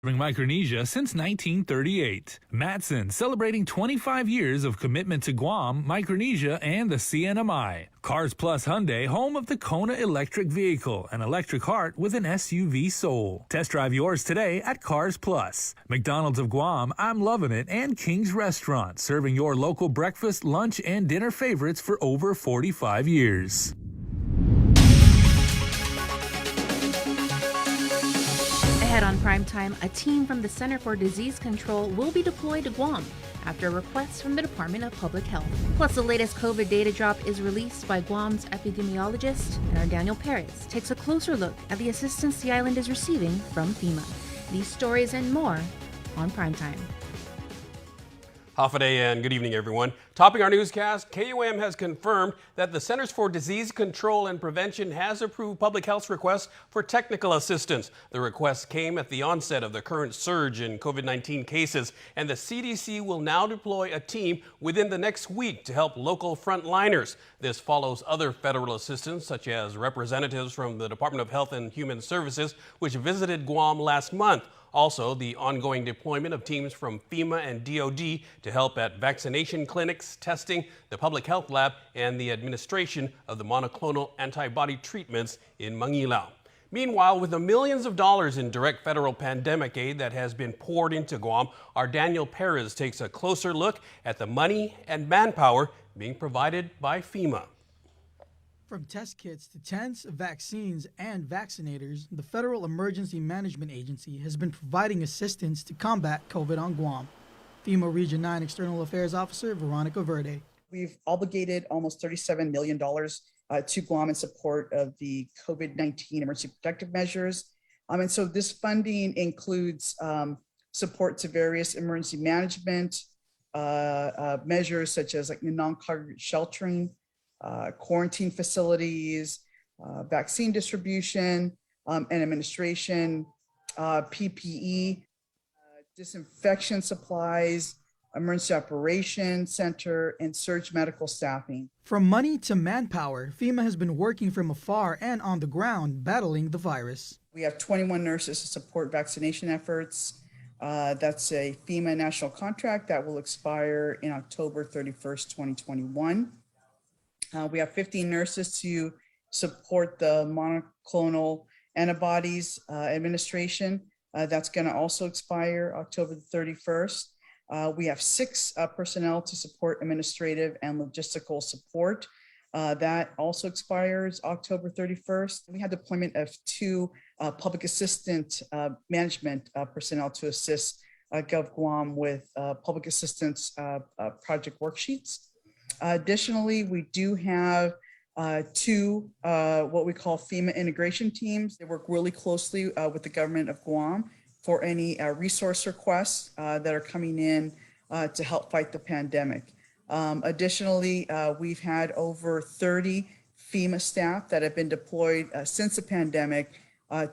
Serving Micronesia since 1938. Matson celebrating 25 years of commitment to Guam, Micronesia, and the CNMI. Cars Plus Hyundai, home of the Kona electric vehicle, an electric heart with an SUV soul. Test drive yours today at Cars Plus. McDonald's of Guam, I'm Loving It, and King's Restaurant, serving your local breakfast, lunch, and dinner favorites for over 45 years. Ahead on Primetime, a team from the Center for Disease Control will be deployed to Guam after a request from the Department of Public Health. Plus, the latest COVID data drop is released by Guam's epidemiologist, and our Daniel Perez takes a closer look at the assistance the island is receiving from FEMA. These stories and more on Primetime. Half a day and good evening, everyone. Topping our newscast, KUAM has confirmed that the Centers for Disease Control and Prevention has approved Public Health's request for technical assistance. The request came at the onset of the current surge in COVID-19 cases, and the CDC will now deploy a team within the next week to help local frontliners. This follows other federal assistance, such as representatives from the Department of Health and Human Services, which visited Guam last month. Also, the ongoing deployment of teams from FEMA and DOD to help at vaccination clinics, testing, the public health lab, and the administration of the monoclonal antibody treatments in Manilao. Meanwhile, with the millions of dollars in direct federal pandemic aid that has been poured into Guam, our Daniel Perez takes a closer look at the money and manpower being provided by FEMA. From test kits to tents, vaccines, and vaccinators, the Federal Emergency Management Agency has been providing assistance to combat COVID on Guam. FEMA Region 9 External Affairs Officer Veronica Verde. We've obligated almost $37 million to Guam in support of the COVID-19 emergency protective measures. And so this funding includes support to various emergency management measures, such as like non-congregate sheltering, quarantine facilities, vaccine distribution and administration, PPE, disinfection supplies, emergency operations center, and surge medical staffing. From money to manpower, FEMA has been working from afar and on the ground battling the virus. We have 21 nurses to support vaccination efforts. That's a FEMA national contract that will expire in October 31st, 2021. We have 15 nurses to support the monoclonal antibodies administration. That's going to also expire October the 31st. We have 6 personnel to support administrative and logistical support. That also expires October 31st. We had deployment of 2 public assistant management personnel to assist Gov Guam with public assistance project worksheets. Additionally, we do have 2 what we call FEMA integration teams. They work really closely with the government of Guam for any resource requests that are coming in to help fight the pandemic. Additionally, we've had over 30 FEMA staff that have been deployed since the pandemic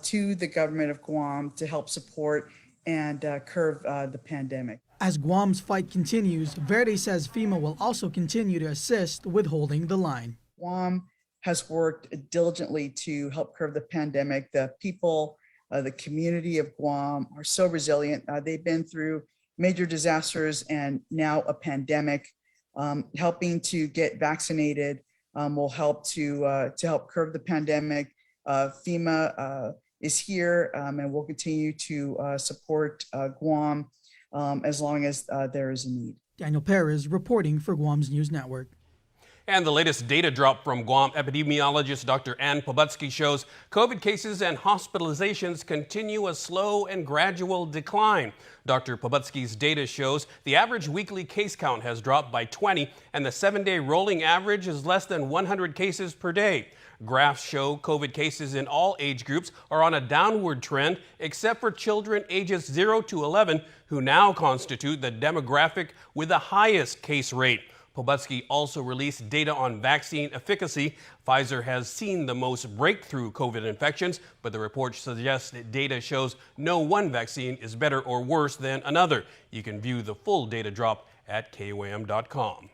to the government of Guam to help support and curb the pandemic. As Guam's fight continues, Verde says FEMA will also continue to assist with holding the line. Guam has worked diligently to help curb the pandemic. The people, the community of Guam are so resilient. They've been through major disasters and now a pandemic. Helping to get vaccinated will help to help curb the pandemic. FEMA is here and will continue to support Guam as long as there is a need. Daniel Perez reporting for Guam's News Network. And the latest data drop from Guam epidemiologist Dr. Ann Pobutsky shows COVID cases and hospitalizations continue a slow and gradual decline. Dr. Pobutsky's data shows the average weekly case count has dropped by 20 and the 7-day rolling average is less than 100 cases per day. Graphs show COVID cases in all age groups are on a downward trend, except for children ages 0 to 11, who now constitute the demographic with the highest case rate. Pobutsky also released data on vaccine efficacy. Pfizer has seen the most breakthrough COVID infections, but the report suggests that data shows no one vaccine is better or worse than another. You can view the full data drop at KUAM.com.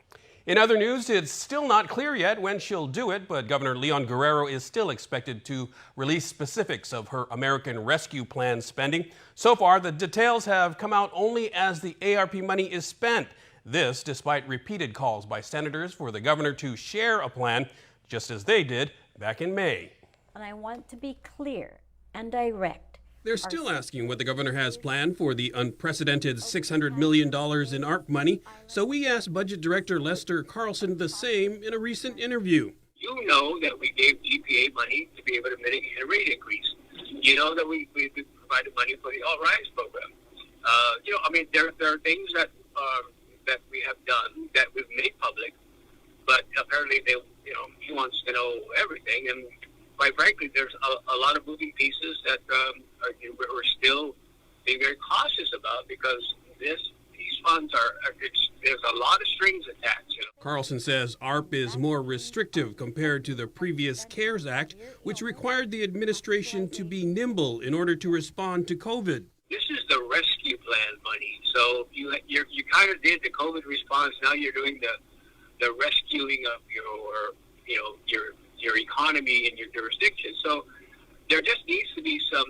In other news, it's still not clear yet when she'll do it, but Governor Leon Guerrero is still expected to release specifics of her American Rescue Plan spending. So far, the details have come out only as the ARP money is spent. This despite repeated calls by senators for the governor to share a plan, just as they did back in May. And I want to be clear and direct. They're still asking what the governor has planned for the unprecedented $600 million in ARP money, so we asked Budget Director Lester Carlson the same in a recent interview. You know that we gave EPA money to be able to mitigate a rate increase. You know that we provided money for the All-Rise program. There are things that we have done that we've made public, but apparently he wants to know everything. And quite frankly, there's a lot of moving pieces that we're still being very cautious about because these funds there's a lot of strings attached. Carlson says ARP is more restrictive compared to the previous CARES Act, which required the administration to be nimble in order to respond to COVID. This is the rescue plan money. So you kind of did the COVID response. Now you're doing the rescuing of your economy and your jurisdiction. So there just needs to be some,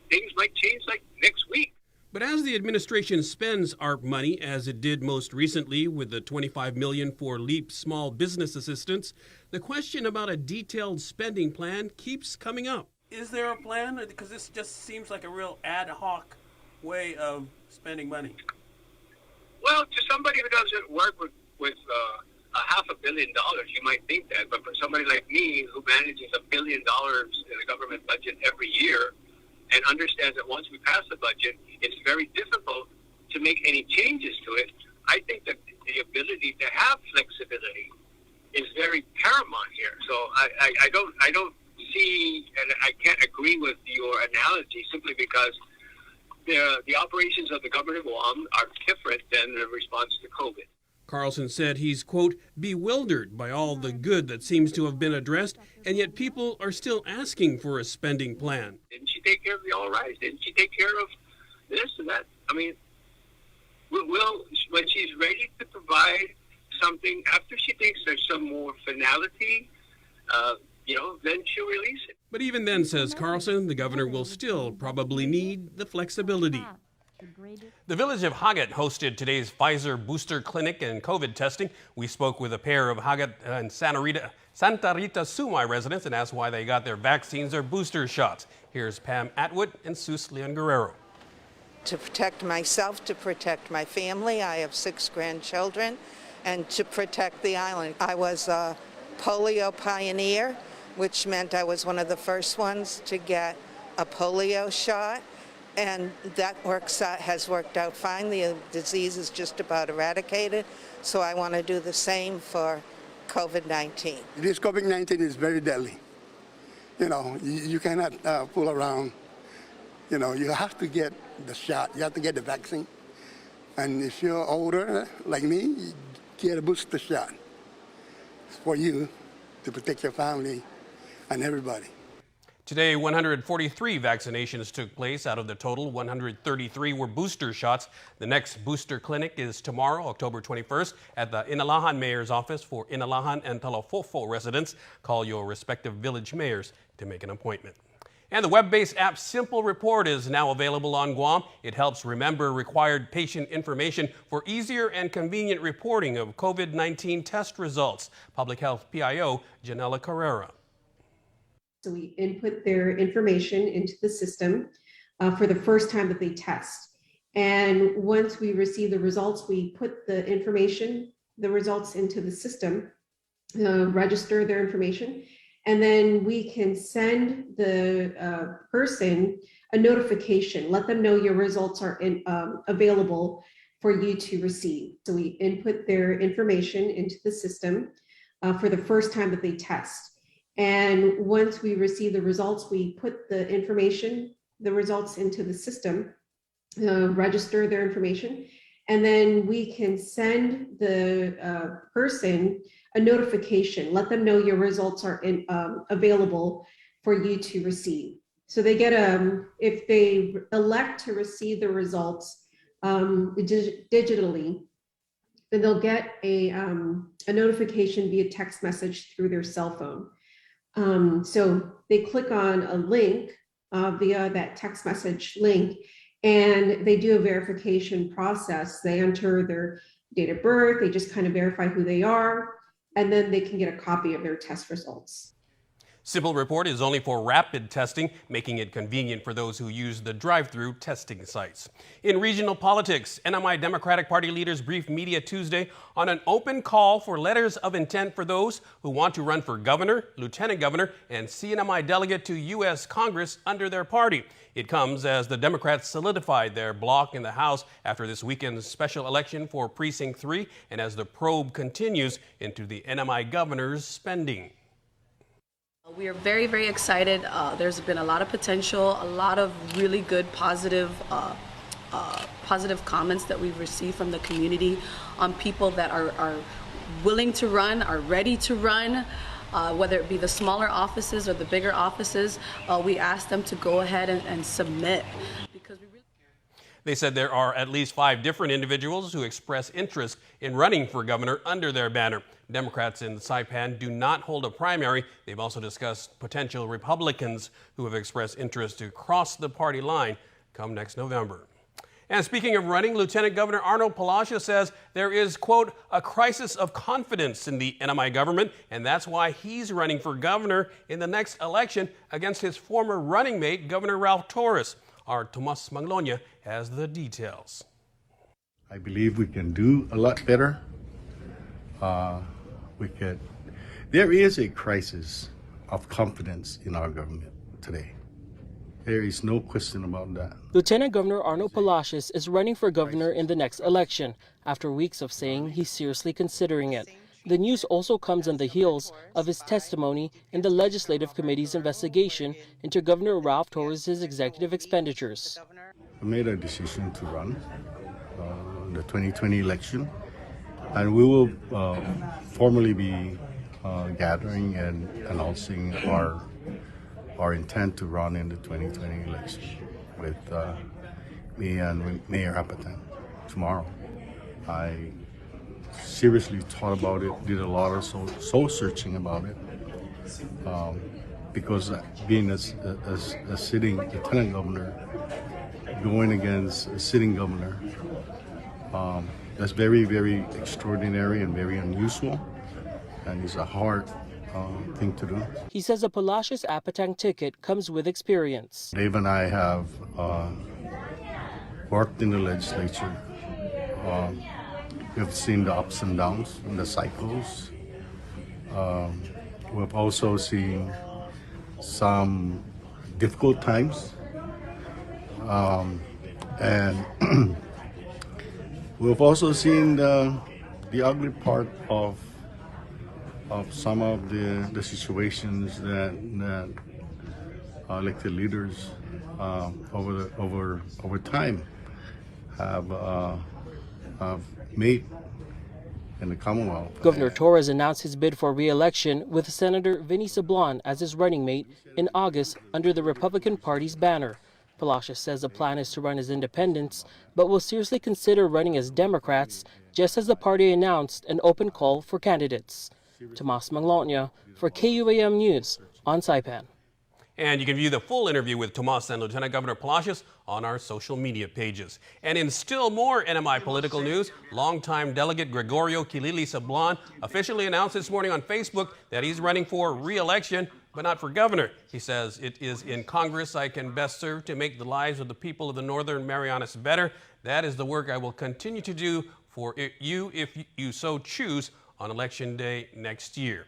things might change like next week. But as the administration spends ARP money, as it did most recently with the $25 million for LEAP small business assistance, the question about a detailed spending plan keeps coming up. Is there a plan? Because this just seems like a real ad hoc way of spending money. Well, to somebody who doesn't work with $500 million, you might think that. But for somebody like me who manages $1 billion in the government budget every year and understands that once we pass the budget, it's very difficult to make any changes to it, I think that the ability to have flexibility is very paramount here. So I don't see, and I can't agree with your analogy simply because the operations of the government of Guam are different than the response to COVID. Carlson said he's, quote, bewildered by all the good that seems to have been addressed, and yet people are still asking for a spending plan. Didn't she take care of the All-Rise? Didn't she take care of this and that? I mean, when she's ready to provide something, after she thinks there's some more finality, then she'll release it. But even then, says Carlson, the governor will still probably need the flexibility. The village of Hagat hosted today's Pfizer booster clinic and COVID testing. We spoke with a pair of Hagat and Santa Rita Sumay residents and asked why they got their vaccines or booster shots. Here's Pam Atwood and Sus Leon Guerrero. To protect myself, to protect my family. I have 6 grandchildren, and to protect the island. I was a polio pioneer, which meant I was one of the first ones to get a polio shot. And that has worked out fine. The disease is just about eradicated. So I want to do the same for COVID-19. This COVID-19 is very deadly. You cannot fool around. You have to get the shot. You have to get the vaccine. And if you're older, like me, get a booster shot. It's for you to protect your family and everybody. Today, 143 vaccinations took place. Out of the total, 133 were booster shots. The next booster clinic is tomorrow, October 21st, at the Inalahan Mayor's office for Inalahan and Talofofo residents. Call your respective village mayors to make an appointment. And the web-based app Simple Report is now available on Guam. It helps remember required patient information for easier and convenient reporting of COVID-19 test results. Public Health PIO Janela Carrera. So we input their information into the system for the first time that they test. And once we receive the results, we put the results into the system, register their information, and then we can send the person a notification, let them know your results are available for you to receive. So we input their information into the system for the first time that they test. And once we receive the results, we put the results into the system, register their information, and then we can send the person a notification, let them know your results are available for you to receive. So they get if they elect to receive the results digitally, and they'll get a notification via text message through their cell phone. So they click on a link via that text message link, and they do a verification process. They enter their date of birth, they just kind of verify who they are, and then they can get a copy of their test results. Simple Report is only for rapid testing, making it convenient for those who use the drive-through testing sites. In regional politics, NMI Democratic Party leaders briefed media Tuesday on an open call for letters of intent for those who want to run for governor, lieutenant governor, and CNMI delegate to U.S. Congress under their party. It comes as the Democrats solidified their bloc in the House after this weekend's special election for Precinct 3 and as the probe continues into the NMI governor's spending. We are very, very excited. There's been a lot of potential, a lot of really good positive comments that we've received from the community on people that are willing to run, are ready to run, whether it be the smaller offices or the bigger offices. We ask them to go ahead and submit. They said there are at least 5 different individuals who express interest in running for governor under their banner. Democrats in Saipan do not hold a primary. They've also discussed potential Republicans who have expressed interest to cross the party line come next November. And speaking of running, Lieutenant Governor Arnold Palacios says there is, quote, a crisis of confidence in the NMI government, and that's why he's running for governor in the next election against his former running mate, Governor Ralph Torres. Our Tomas Maglonia has the details. I believe we can do a lot better. There is a crisis of confidence in our government today. There is no question about that. Lieutenant Governor Arnold Palacios is running for governor in the next election after weeks of saying he's seriously considering it. The news also comes on the heels of his testimony in the Legislative Committee's investigation into Governor Ralph Torres' executive expenditures. We made a decision to run the 2020 election, and we will formally be gathering and announcing our intent to run in the 2020 election with me and Mayor Apatan tomorrow. I seriously thought about it, did a lot of soul searching about it, because being a sitting lieutenant governor, going against a sitting governor, that's very, very extraordinary and very unusual, and it's a hard thing to do. He says the Palacios Apatang ticket comes with experience. Dave and I have worked in the legislature. We've seen the ups and downs and the cycles. We've also seen some difficult times. And we've also seen the ugly part of some of the situations that elected leaders over time have made in the Commonwealth. Governor Torres announced his bid for re-election with Senator Vinny Sablan as his running mate in August under the Republican Party's banner. Palacios says the plan is to run as independents, but will seriously consider running as Democrats, just as the party announced an open call for candidates. Tomas Maglonia for KUAM News on Saipan. And you can view the full interview with Tomas and Lieutenant Governor Palacios on our social media pages. And in still more NMI political news, longtime Delegate Gregorio Kilili Sablan officially announced this morning on Facebook that he's running for re-election, but not for governor. He says, "It is in Congress I can best serve to make the lives of the people of the Northern Marianas better. That is the work I will continue to do for you if you so choose on Election Day next year."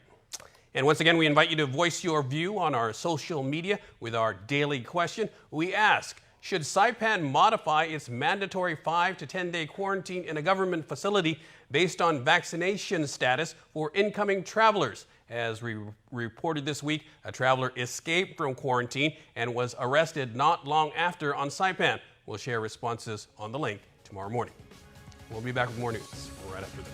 And once again, we invite you to voice your view on our social media with our daily question. We ask, should Saipan modify its mandatory 5 to 10-day quarantine in a government facility based on vaccination status for incoming travelers? As we reported this week, a traveler escaped from quarantine and was arrested not long after on Saipan. We'll share responses on the link tomorrow morning. We'll be back with more news right after this.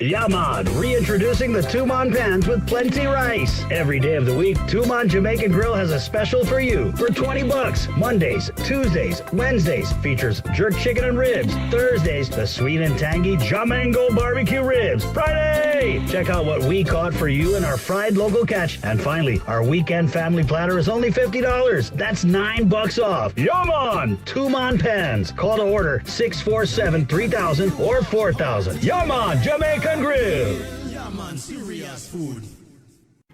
Yaman, reintroducing the Tumon Pans with plenty rice. Every day of the week, Tumon Jamaican Grill has a special for you for $20. Mondays, Tuesdays, Wednesdays features jerk chicken and ribs. Thursdays, the sweet and tangy Jamango barbecue ribs. Friday, check out what we caught for you in our fried local catch. And finally, our weekend family platter is only $50. That's $9 off. Yaman, Tumon Pans. Call to order 647-3000 or 4000. Yaman, Jamaican Grill. Yaman, serious food.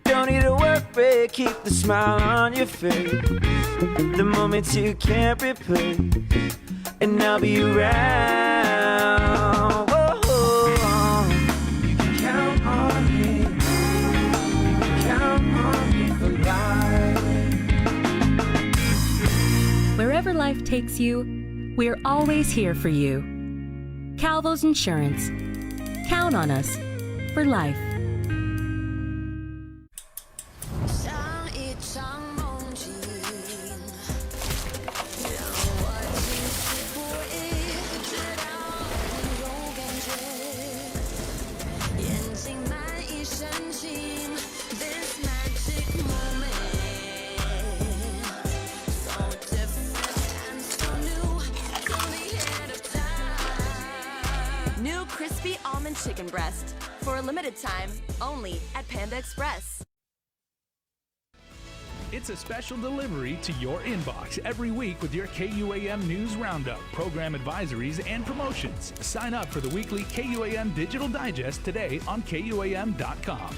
Don't need a work break, keep the smile on your face. The moments you can't replay, and I'll be around. Whoa, you can count on me. You can count on me for life. Wherever life takes you, we're always here for you. Calvo's Insurance. Count on us for life. Crispy almond chicken breast for a limited time only at Panda Express. It's a special delivery to your inbox every week with your KUAM News Roundup, program advisories, and promotions. Sign up for the weekly KUAM Digital Digest today on KUAM.com.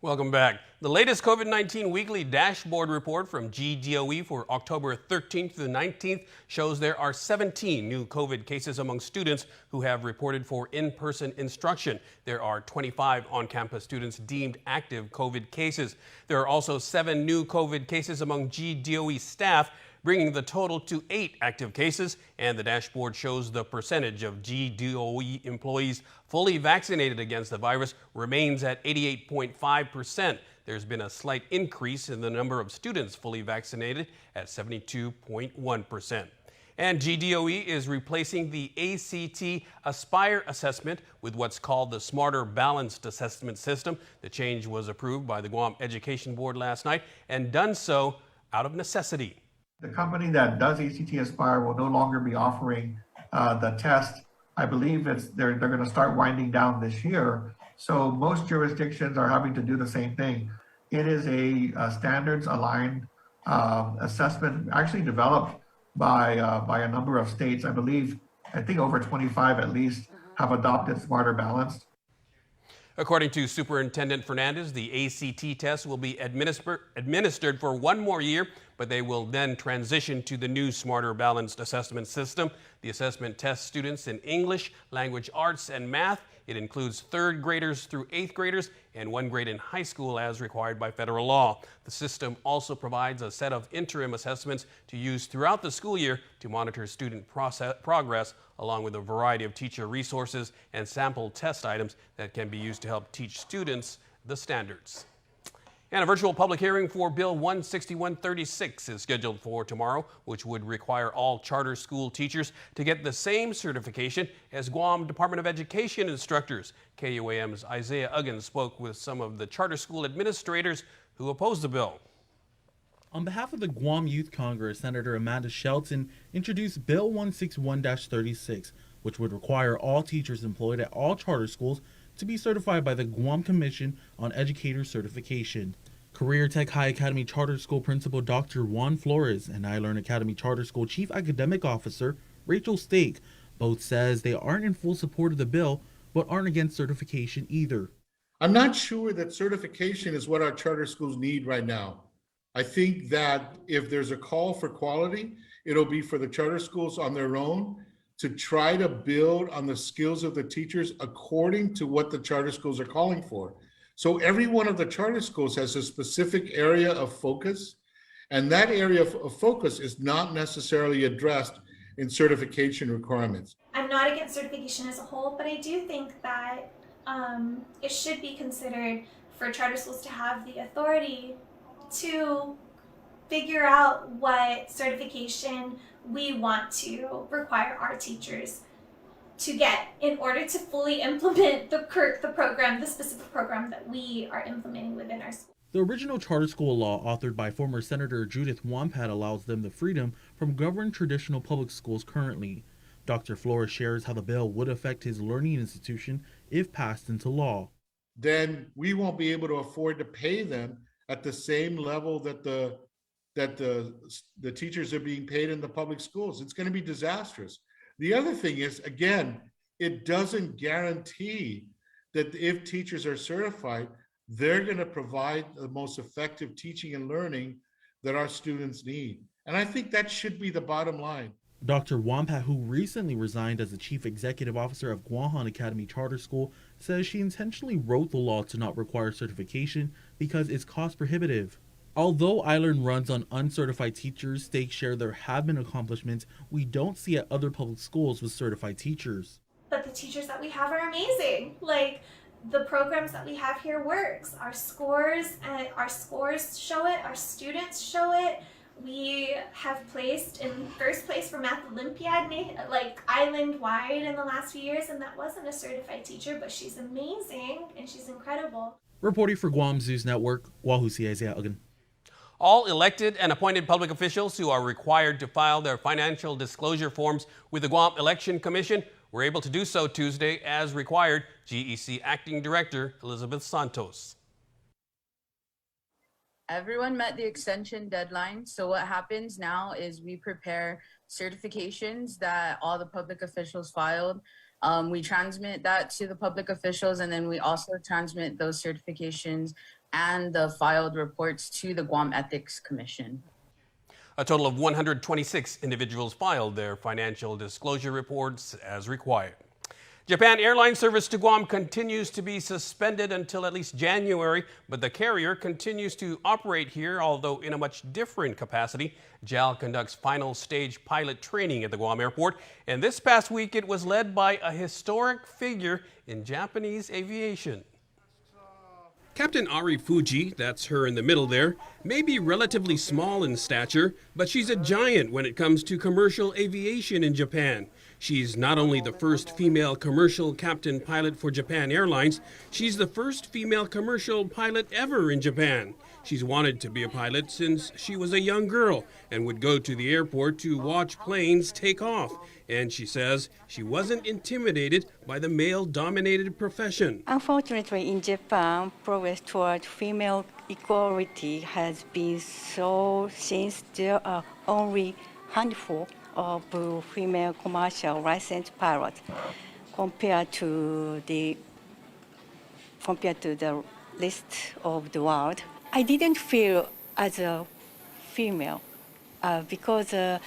Welcome back. The latest COVID-19 weekly dashboard report from GDOE for October 13th to the 19th shows there are 17 new COVID cases among students who have reported for in-person instruction. There are 25 on-campus students deemed active COVID cases. There are also 7 new COVID cases among GDOE staff, bringing the total to 8 active cases, and the dashboard shows the percentage of GDOE employees fully vaccinated against the virus remains at 88.5%. There's been a slight increase in the number of students fully vaccinated at 72.1%. And GDOE is replacing the ACT Aspire assessment with what's called the Smarter Balanced Assessment System. The change was approved by the Guam Education Board last night and done so out of necessity. The company that does ACT Aspire will no longer be offering the test. I believe they're going to start winding down this year. So most jurisdictions are having to do the same thing. It is a standards-aligned assessment, actually developed by a number of states. I think over 25 at least have adopted Smarter Balanced. According to Superintendent Fernandez, the ACT test will be administered for 1 more year, but they will then transition to the new Smarter Balanced Assessment System. The assessment tests students in English, language arts, and math. It includes 3rd graders through 8th graders and 1 grade in high school as required by federal law. The system also provides a set of interim assessments to use throughout the school year to monitor student progress, along with a variety of teacher resources and sample test items that can be used to help teach students the standards. And a virtual public hearing for Bill 16136 is scheduled for tomorrow, which would require all charter school teachers to get the same certification as Guam Department of Education instructors. KUAM's Isaiah Uggins spoke with some of the charter school administrators who opposed the bill. On behalf of the Guam Youth Congress, Senator Amanda Shelton introduced Bill 161-36, which would require all teachers employed at all charter schools to be certified by the Guam Commission on Educator Certification. Career Tech High Academy Charter School Principal Dr. Juan Flores and iLearn Academy Charter School Chief Academic Officer Rachel Stake both says they aren't in full support of the bill, but aren't against certification either. I'm not sure that certification is what our charter schools need right now. I think that if there's a call for quality, it'll be for the charter schools on their own to try to build on the skills of the teachers according to what the charter schools are calling for. So every one of the charter schools has a specific area of focus, and that area of focus is not necessarily addressed in certification requirements. I'm not against certification as a whole, but I do think that it should be considered for charter schools to have the authority to figure out what certification we want to require our teachers to get in order to fully implement the program, the specific program that we are implementing within our school. The original charter school law authored by former Senator Judith Wampat allows them the freedom from governed traditional public schools currently. Dr. Flores shares how the bill would affect his learning institution if passed into law. Then we won't be able to afford to pay them at the same level that the teachers are being paid in the public schools. It's going to be disastrous. The other thing is, again, it doesn't guarantee that if teachers are certified, they're going to provide the most effective teaching and learning that our students need. And I think that should be the bottom line. Dr. Wampat, who recently resigned as the chief executive officer of Guam Academy Charter School, says she intentionally wrote the law to not require certification because it's cost prohibitive. Although Island runs on uncertified teachers, stakes share there have been accomplishments we don't see at other public schools with certified teachers. But the teachers that we have are amazing. Like, the programs that we have here works. Our scores show it, our students show it. We have placed in first place for Math Olympiad, like island-wide in the last few years, and that wasn't a certified teacher, but she's amazing and she's incredible. Reporting for Guam News Network, Wahoo Isaiah Ugan. All elected and appointed public officials who are required to file their financial disclosure forms with the Guam Election Commission were able to do so Tuesday as required, GEC Acting Director Elizabeth Santos. Everyone met the extension deadline, so what happens now is we prepare certifications that all the public officials filed. We transmit that to the public officials, and then we also transmit those certifications and the filed reports to the Guam Ethics Commission. A total of 126 individuals filed their financial disclosure reports as required. Japan Airlines service to Guam continues to be suspended until at least January, but the carrier continues to operate here, although in a much different capacity. JAL conducts final stage pilot training at the Guam airport, and this past week it was led by a historic figure in Japanese aviation. Captain Ari Fuji, that's her in the middle there, may be relatively small in stature, but she's a giant when it comes to commercial aviation in Japan. She's not only the first female commercial captain pilot for Japan Airlines, she's the first female commercial pilot ever in Japan. She's wanted to be a pilot since she was a young girl and would go to the airport to watch planes take off. And she says she wasn't intimidated by the male-dominated profession. Unfortunately, in Japan, progress toward female equality has been slow since there are only a handful of female commercial licensed pilots compared to the rest of the world. I didn't feel as a female because I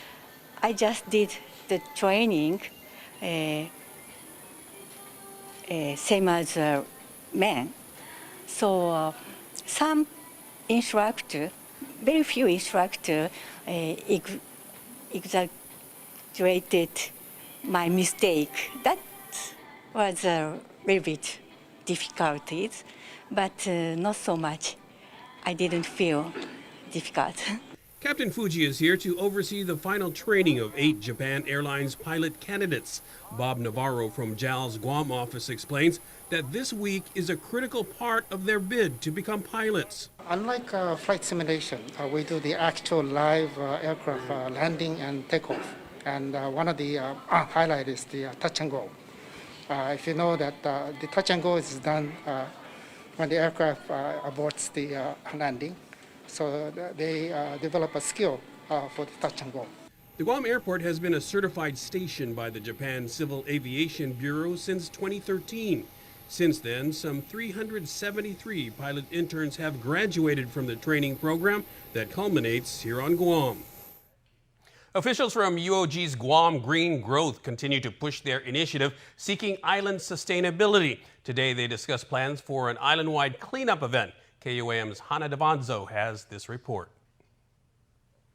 just did the training same as men. So some instructor, very few instructor exaggerated my mistake. That was a little bit difficulties, but not so much. I didn't feel difficult. Captain Fuji is here to oversee the final training of 8 Japan Airlines pilot candidates. Bob Navarro from JAL's Guam office explains that this week is a critical part of their bid to become pilots. Unlike flight simulation, we do the actual live aircraft landing and takeoff. And one of the highlights is the touch and go. If you know that the touch and go is done when the aircraft aborts the landing. So they develop a skill for the touch and go. The Guam airport has been a certified station by the Japan Civil Aviation Bureau since 2013. Since then, some 373 pilot interns have graduated from the training program that culminates here on Guam. Officials from UOG's Guam Green Growth continue to push their initiative seeking island sustainability. Today they discuss plans for an island-wide cleanup event. KUAM's Hannah Davanzo has this report.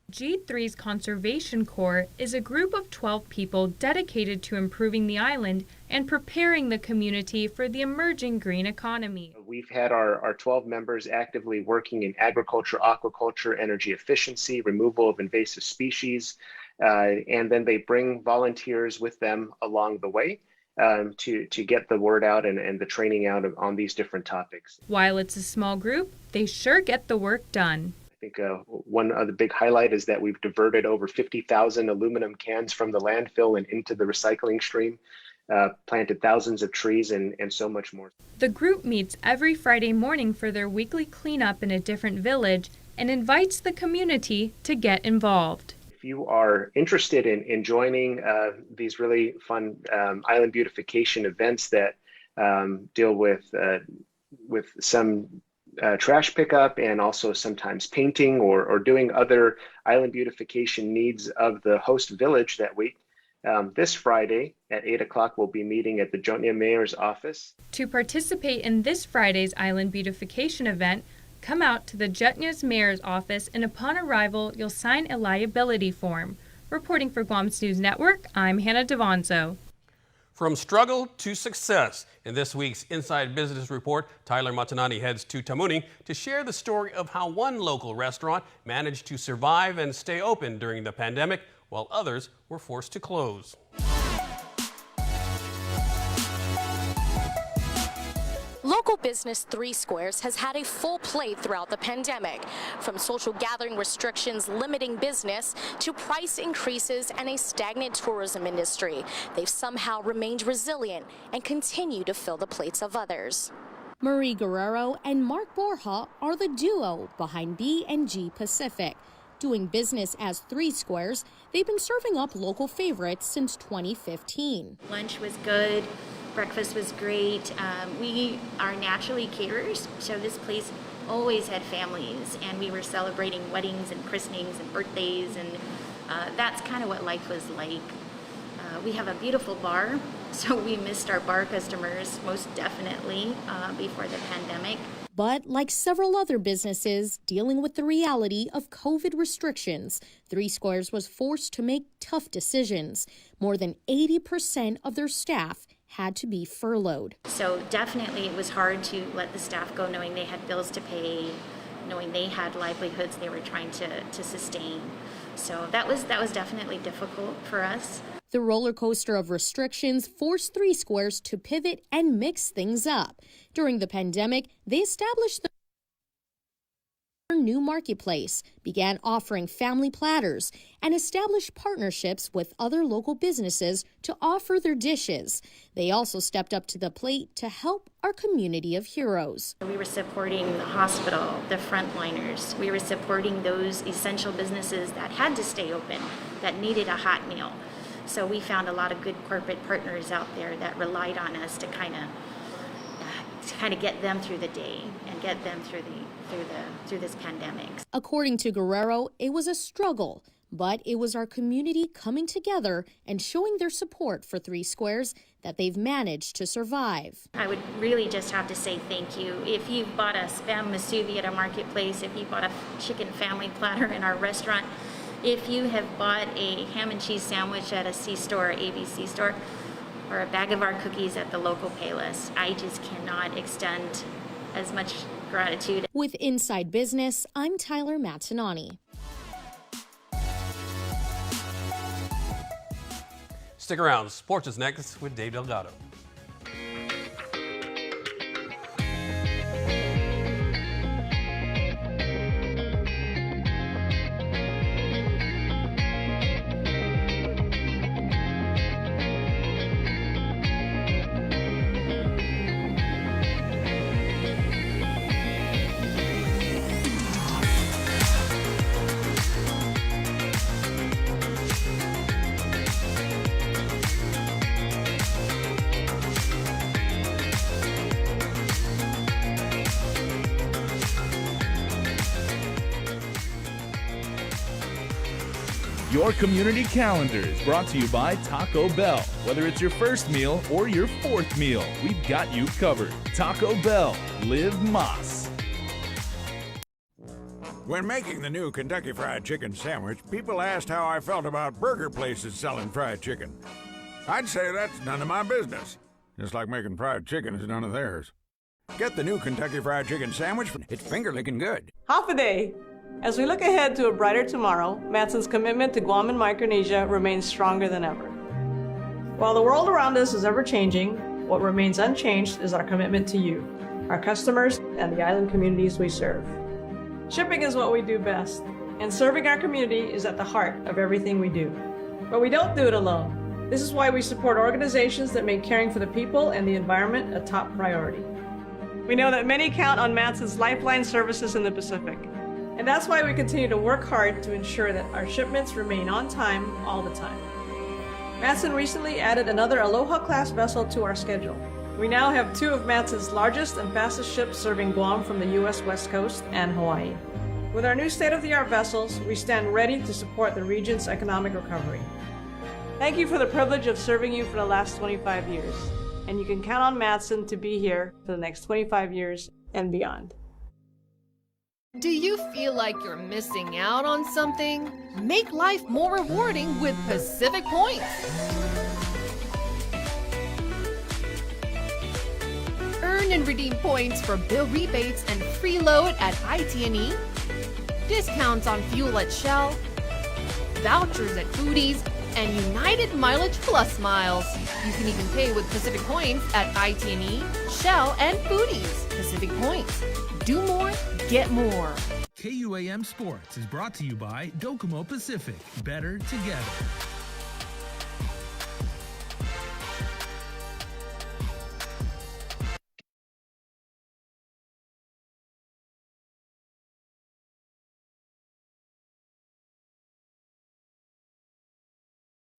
G3's Conservation Corps is a group of 12 people dedicated to improving the island and preparing the community for the emerging green economy. We've had our 12 members actively working in agriculture, aquaculture, energy efficiency, removal of invasive species, and then they bring volunteers with them along the way. to get the word out and the training out on these different topics. While it's a small group, they sure get the work done. I think one other big highlight is that we've diverted over 50,000 aluminum cans from the landfill and into the recycling stream, planted thousands of trees, and so much more. The group meets every Friday morning for their weekly cleanup in a different village and invites the community to get involved. If you are interested in joining these really fun island beautification events that deal with some trash pickup and also sometimes painting or doing other island beautification needs of the host village that week, this Friday at 8 o'clock, we'll be meeting at the Jotnia Mayor's office. To participate in this Friday's island beautification event, come out to the Jutnia's Mayor's office, and upon arrival, you'll sign a liability form. Reporting for Guam's News Network, I'm Hannah Devonzo. From struggle to success. In this week's Inside Business Report, Tyler Matanani heads to Tamuning to share the story of how one local restaurant managed to survive and stay open during the pandemic, while others were forced to close. Local business Three Squares has had a full plate throughout the pandemic, from social gathering restrictions limiting business to price increases and a stagnant tourism industry. They've somehow remained resilient and continue to fill the plates of others. Marie Guerrero and Mark Borja are the duo behind B&G Pacific. Doing business as Three Squares, they've been serving up local favorites since 2015. Lunch was good. Breakfast was great. We are naturally caterers, so this place always had families, and we were celebrating weddings and christenings and birthdays, and that's kind of what life was like. We have a beautiful bar, so we missed our bar customers most definitely before the pandemic. But like several other businesses dealing with the reality of COVID restrictions, Three Squares was forced to make tough decisions. More than 80% of their staff had to be furloughed. So definitely it was hard to let the staff go, knowing they had bills to pay, knowing they had livelihoods they were trying to sustain. So that was definitely difficult for us. The roller coaster of restrictions forced Three Squares to pivot and mix things up. During the pandemic, they established their new marketplace, began offering family platters, and established partnerships with other local businesses to offer their dishes. They also stepped up to the plate to help our community of heroes. We were supporting the hospital, the frontliners. We were supporting those essential businesses that had to stay open, that needed a hot meal. So we found a lot of good corporate partners out there that relied on us to kind of get them through the day and get them through this pandemic. According to Guerrero, it was a struggle, but it was our community coming together and showing their support for Three Squares that they've managed to survive. I would really just have to say thank you. If you bought a Spam Masubi at a marketplace, if you bought a chicken family platter in our restaurant, if you have bought a ham and cheese sandwich at a C-store or ABC store, or a bag of our cookies at the local Payless, I just cannot extend as much gratitude. With Inside Business, I'm Tyler Matanani. Stick around. Sports is next with Dave Delgado. Your community calendar is brought to you by Taco Bell. Whether it's your first meal or your fourth meal, we've got you covered. Taco Bell, live Mas. When making the new Kentucky Fried Chicken sandwich, people asked how I felt about burger places selling fried chicken. I'd say that's none of my business. Just like making fried chicken is none of theirs. Get the new Kentucky Fried Chicken sandwich. It's finger-licking good. Half a day. As we look ahead to a brighter tomorrow, Matson's commitment to Guam and Micronesia remains stronger than ever. While the world around us is ever changing, what remains unchanged is our commitment to you, our customers, and the island communities we serve. Shipping is what we do best, and serving our community is at the heart of everything we do. But we don't do it alone. This is why we support organizations that make caring for the people and the environment a top priority. We know that many count on Matson's lifeline services in the Pacific, and that's why we continue to work hard to ensure that our shipments remain on time all the time. Matson recently added another Aloha-class vessel to our schedule. We now have two of Matson's largest and fastest ships serving Guam from the U.S. West Coast and Hawaii. With our new state-of-the-art vessels, we stand ready to support the region's economic recovery. Thank you for the privilege of serving you for the last 25 years, and you can count on Matson to be here for the next 25 years and beyond. Do you feel like you're missing out on something? Make life more rewarding with Pacific Points. Earn and redeem points for bill rebates and free load at IT&E, discounts on fuel at Shell, vouchers at Foodies, and United Mileage Plus miles. You can even pay with Pacific Points at IT&E, Shell, and Foodies. Pacific Points. Do more, get more. KUAM Sports is brought to you by Docomo Pacific. Better together.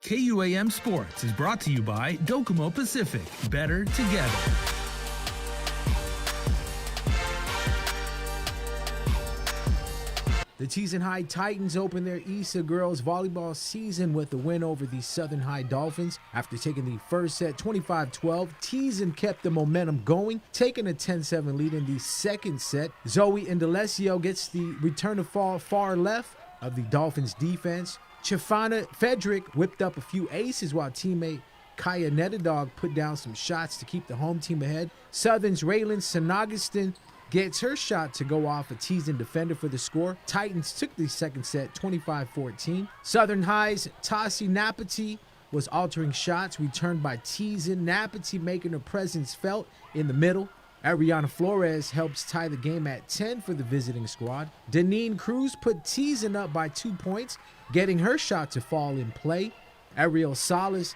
KUAM Sports is brought to you by Docomo Pacific. Better together. The Teason High Titans opened their ESA girls volleyball season with a win over the Southern High Dolphins. After taking the first set 25-12, Teason kept the momentum going, taking a 10-7 lead in the second set. Zoe Indalecio gets the return to far left of the Dolphins defense. Chifana Fedrick whipped up a few aces while teammate Kaya Netadog put down some shots to keep the home team ahead. Southern's Raylan Sanagiston gets her shot to go off a Teason defender for the score. Titans took the second set 25-14. Southern High's Tassi Napati was altering shots returned by Teason. Napati making her presence felt in the middle. Ariana Flores helps tie the game at 10 for the visiting squad. Deneen Cruz put Teason up by 2 points, getting her shot to fall in play. Ariel Salas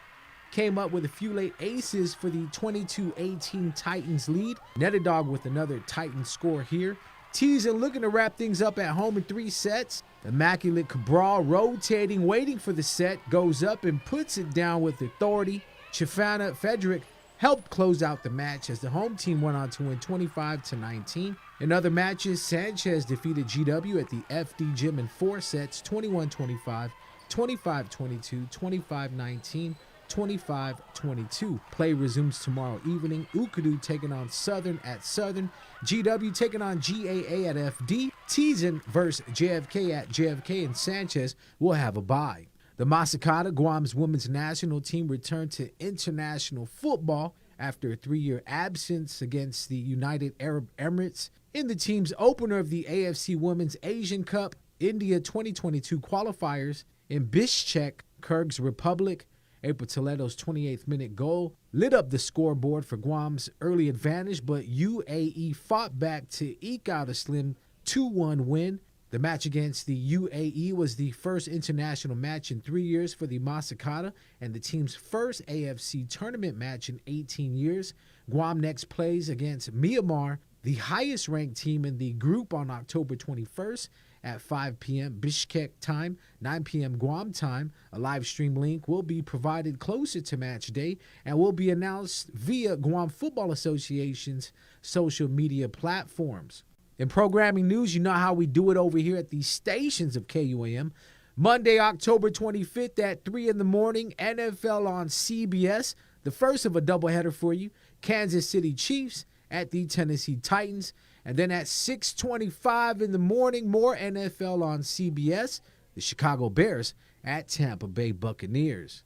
came up with a few late aces for the 22-18 Titans lead. Netadog with another Titans score here. Teason looking to wrap things up at home in 3 sets. Immaculate Cabral rotating, waiting for the set, goes up and puts it down with authority. Chifana Fedrick helped close out the match as the home team went on to win 25-19. In other matches, Sanchez defeated GW at the FD Gym in 4 sets, 21-25, 25-22, 25-19, 25-22. Play resumes tomorrow evening. Ukadu taking on Southern at Southern. GW taking on GAA at FD. Teason versus JFK at JFK, and Sanchez will have a bye. The Masakata, Guam's women's national team, returned to international football after a 3-year absence against the United Arab Emirates in the team's opener of the AFC Women's Asian Cup India 2022 qualifiers in Bishkek, Kyrgyz Republic. April Toledo's 28th minute goal lit up the scoreboard for Guam's early advantage, but UAE fought back to eke out a slim 2-1 win. The match against the UAE was the first international match in 3 years for the Masakata and the team's first AFC tournament match in 18 years. Guam next plays against Myanmar, the highest ranked team in the group, on October 21st at 5 p.m. Bishkek time, 9 p.m. Guam time. A live stream link will be provided closer to match day and will be announced via Guam Football Association's social media platforms. In programming news, you know how we do it over here at the stations of KUAM. Monday, October 25th at 3 in the morning, NFL on CBS. The first of a doubleheader for you. Kansas City Chiefs at the Tennessee Titans. And then at 6:25 in the morning, more NFL on CBS. The Chicago Bears at Tampa Bay Buccaneers.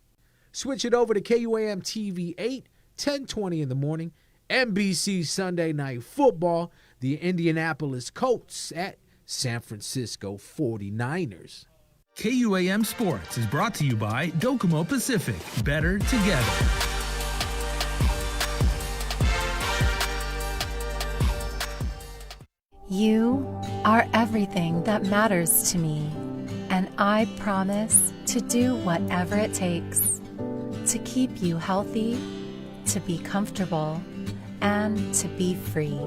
Switch it over to KUAM TV 8, 10:20 in the morning. NBC Sunday Night Football. The Indianapolis Colts at San Francisco 49ers. KUAM Sports is brought to you by Docomo Pacific. Better together. You are everything that matters to me, and I promise to do whatever it takes to keep you healthy, to be comfortable, and to be free.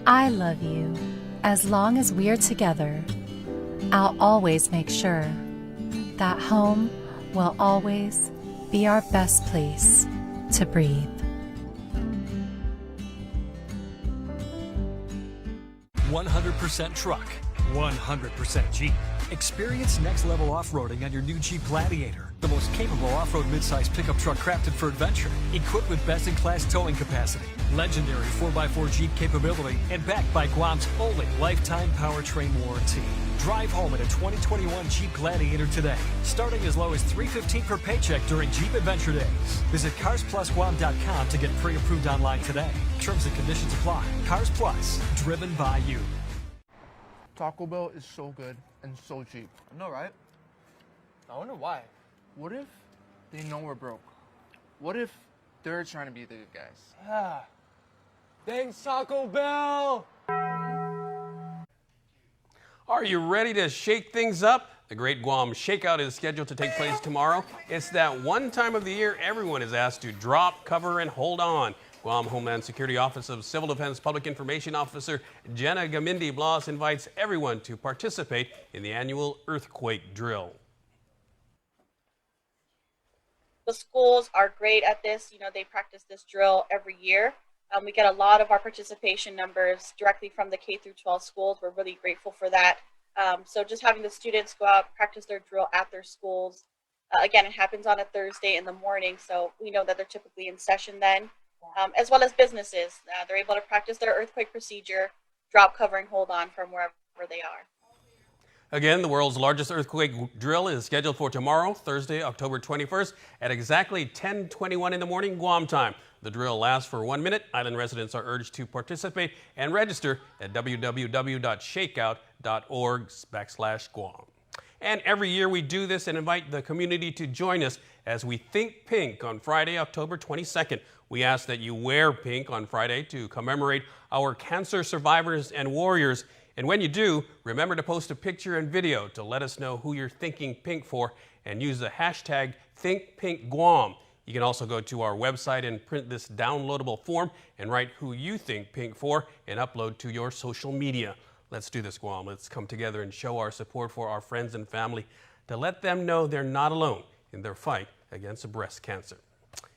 I love you. As long as we're together, I'll always make sure that home will always be our best place to breathe. 100% truck, 100% Jeep. Experience next-level off-roading on your new Jeep Gladiator, the most capable off-road midsize pickup truck crafted for adventure, equipped with best-in-class towing capacity, legendary 4x4 Jeep capability, and backed by Guam's only lifetime powertrain warranty. Drive home in a 2021 Jeep Gladiator today, starting as low as $315 per paycheck during Jeep Adventure Days. Visit CarsPlusGuam.com to get pre-approved online today. Terms and conditions apply. Cars Plus, driven by you. Taco Bell is so good and so cheap. I know, right? I wonder why. What if they know we're broke? What if they're trying to be the good guys? Yeah. Thanks, Taco Bell! Are you ready to shake things up? The Great Guam Shakeout is scheduled to take place tomorrow. It's that one time of the year everyone is asked to drop, cover, and hold on. Guam Homeland Security Office of Civil Defense Public Information Officer Jenna Gamindi Blas invites everyone to participate in the annual earthquake drill. The schools are great at this. You know, they practice this drill every year. We get a lot of our participation numbers directly from the K through 12 schools. We're really grateful for that. So just having the students go out, practice their drill at their schools. Again, it happens on a Thursday in the morning, so we know that they're typically in session then. As well as businesses. They're able to practice their earthquake procedure, drop, cover, and hold on from wherever they are. Again, the world's largest earthquake drill is scheduled for tomorrow, Thursday, October 21st at exactly 10:21 in the morning Guam time. The drill lasts for 1 minute. Island residents are urged to participate and register at www.shakeout.org/Guam. And every year we do this and invite the community to join us as we think pink on Friday, October 22nd. We ask that you wear pink on Friday to commemorate our cancer survivors and warriors. And when you do, remember to post a picture and video to let us know who you're thinking pink for and use the hashtag ThinkPinkGuam. You can also go to our website and print this downloadable form and write who you think pink for and upload to your social media. Let's do this, Guam. Let's come together and show our support for our friends and family to let them know they're not alone in their fight against breast cancer.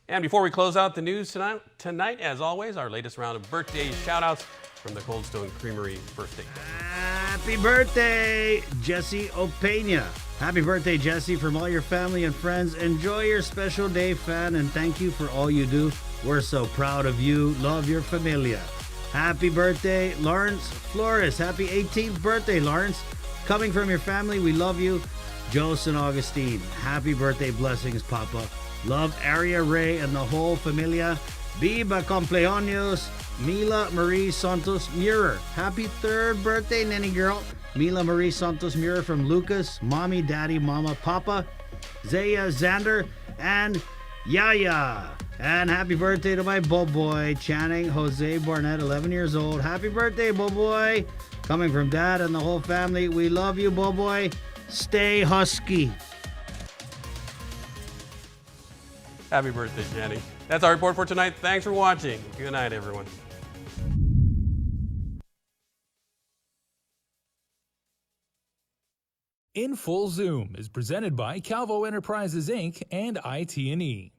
And before we close out the news tonight, as always, our latest round of birthday shout-outs from the Cold Stone Creamery birthday. Happy birthday, Jesse Opeña. Happy birthday, Jesse, from all your family and friends. Enjoy your special day, fan, and thank you for all you do. We're so proud of you. Love your familia. Happy birthday, Lawrence Flores. Happy 18th birthday, Lawrence. Coming from your family, we love you. Joe San Augustine. Happy birthday, blessings, Papa. Love Aria Ray and the whole familia. Viva cumpleaños, Mila Marie Santos Muir. Happy 3rd birthday, Nenny girl. Mila Marie Santos Muir from Lucas, Mommy, Daddy, Mama, Papa, Zaya, Xander, and Yaya. And happy birthday to my boy, Channing Jose Barnett, 11 years old. Happy birthday, boy. Coming from Dad and the whole family, we love you, boy. Stay husky. Happy birthday, Jenny. That's our report for tonight. Thanks for watching. Good night, everyone. In Full Zoom is presented by Calvo Enterprises, Inc. and IT&E.